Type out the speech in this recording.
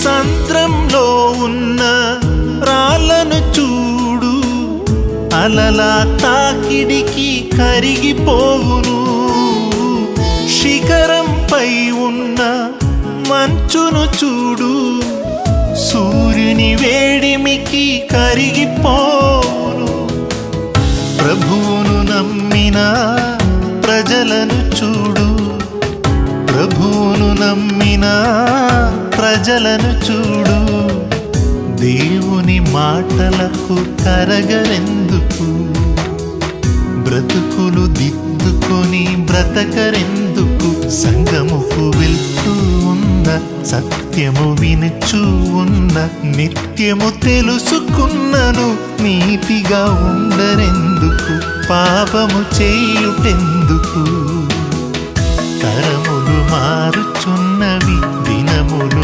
సంద్రంలో ఉన్న రాళ్ళను చూడు, అలలా తాకిడికి కరిగిపోవును. శిఖరంపై ఉన్న మంచును చూడు, సూర్యుని వేడిమికి కరిగిపోవును. ప్రభువును నమ్మిన ప్రజలను చూడు, ప్రభువును నమ్మిన ప్రజలను చూడు. దేవుని మాటలకు కరగరెందుకు, బ్రతుకులు దిద్దుకొని బ్రతకరెందుకు. సంగముకు వెళ్తూ ఉన్న సత్యము వినుచూ ఉన్న, నిత్యము తెలుసుకున్నను నీతిగా ఉండరెందుకు. పాపము చేయుటెందుకు, తరములు మారుచున్నవి, దినములు